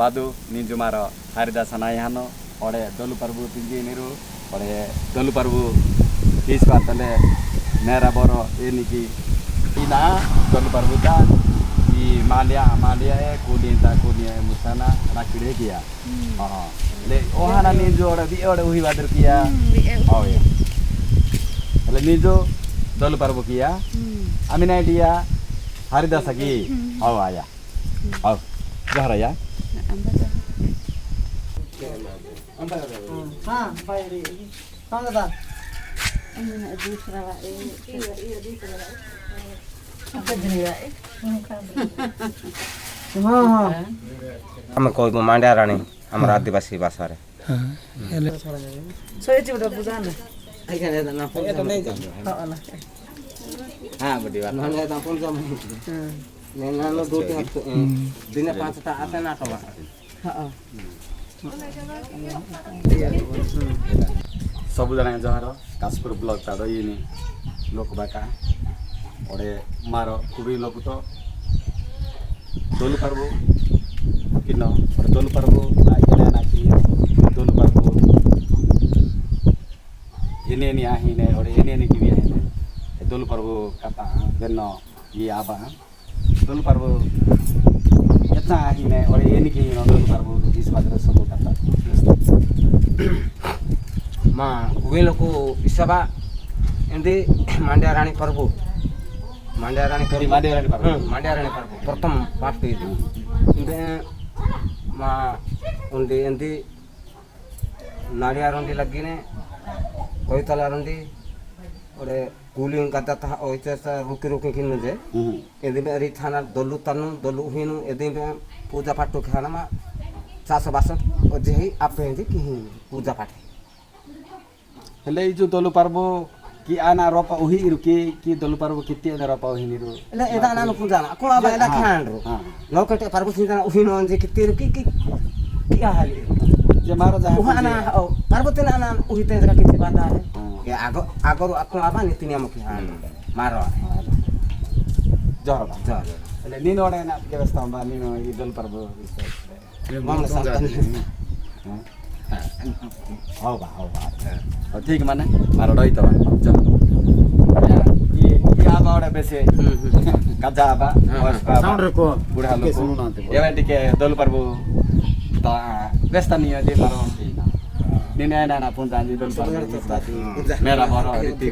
badu ninju maro harida sanai hano ore dolu parbu tinggi niru ore dolu parbu is patale mera boro eniki ina dolu parbu ta di malia kuninta kunia musana rakire kia le ohana ninju ore di ore uhi badur kia oh ya le ninju dolu parbu kia amina dia harida sagi oh aya oh jahara ya हाँ भाई रे कौन था दूसरा हाँ हाँ हम कोई मांड्या रानी हमारा आदिवासी भाषा रे सोए चिवड़ा बुझा ना आई का ना फोन तो नहीं हाँ ना हाँ बड़ी बात ना ना फोन तो नहीं ना लो दो दिन 5 टा आते ना तो हाँ सबुजना जहर काशपुर ब्लॉक ताडो यिनी लोक बाका ओडे मारो कुबी लोक तो दोलु परबो किनो और दोलु परबो आइना नाकी दोलु परबो इने नि आहिने ओडे इने नि किबी आहिने दोलु परबो कता बेनो ये आबा दोलु परबो यता आहिने ओडे इने कि दोलु परबो इस बादर सब कता मां वे लोग इसबा एंदी मांड्या रानी प्रभु मांड्या रानी प्रभु प्रथम पार्ट इंदे मां उंदी एंदी नाड़िया रुंडी लगिने कोई तला रुंडी ओरे कूलिंग कता था ओइसे रुकी रुकी किन जे एंदी में री थाना दलु हिनु एंदी में पूजा पाठ खाना मा 462 ओ जेही आपे एंदी कि पूजा पाठ ले जो दलु परबो कि आना रोपा उही रुकी कि दलु परबो किति ana रोपा उही निरु ले एदा ना पूजा ना को आबा एदा खान रो नो कटे परबो सिना उही नो जे किति रुकी कि हाली जे मारो जा उहाना परबो तेना ना उही ते जगह किति बात है ये आगो आको आबा नीति नियम कि हां मारो जर ले नीनो ओडे ना व्यवस्था बा नीनो ई दलु परबो मम संतन हो बा ठीक माने मारो डई त बा ये आबा ओडे बेसे काजा आबा साउंड रखो बुढ़ा लोग एवं टिके दलु परबो ता व्यस्त नियो जे मारो निने ना पुन जान दलु परबो मेरा मारो रीति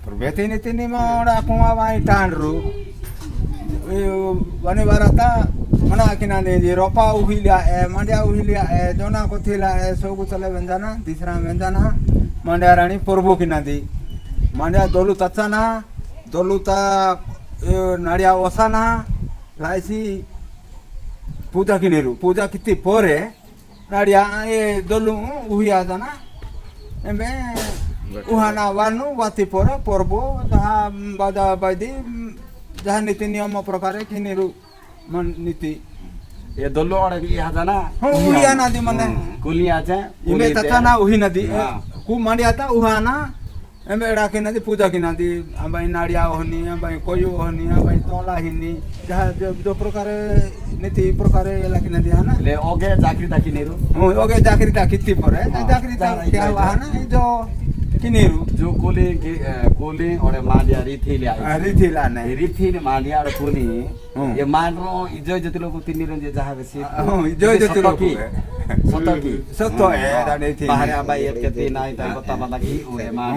पर बेते नीति नि मोड़ा कुआ वाई टांडरू वने बारता मना किना ने जे रोपा उहिलिया ए मांड्या उहिलिया ए जोना कोथिला ए सोगु चले वेंजाना तीसरा वेंजाना मांड्या रानी प्रभु किना दी मांड्या दोलु तचाना दोलु ता नाड़िया ओसाना लाइसी पूजा किनेरु पूजा किति पोरे नाड़िया ए दोलु उहिया जाना एमे उहाना वानु वाति पोरे प्रभु जहा बाजा बादी जहा नीति नियम प्रकार किनेरु मन नीति ये दोलो ओडे भी हाजाना उहिया नदी मने कुलिया छ इमे तचाना उही नदी कु मांडिया ता उहाना एमे एडा के नदी पूजा की नदी अबाई नाड़िया होनी अबाई कोयो होनी अबाई तोला हिनी जहा जो प्रकार नीति प्रकार एला की नदी है ना ले ओगे जाकरी ता किनेरु ओगे जाकरी ता किति परे जाकरी ता क्या वाहना जो किनेरु जो कोले और मालिया रिथिला नहीं रिथिन मालिया और पुनी ये मानरो इजो जति लोग तिनी रंजे जहा बेसी इजो जति लोग सतो है दाने थी बाहर आबा ये केते नाई ता बता बता की ओए मान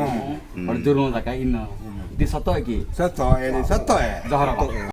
और जुरो जका इन दी सतो है की सतो है जहरा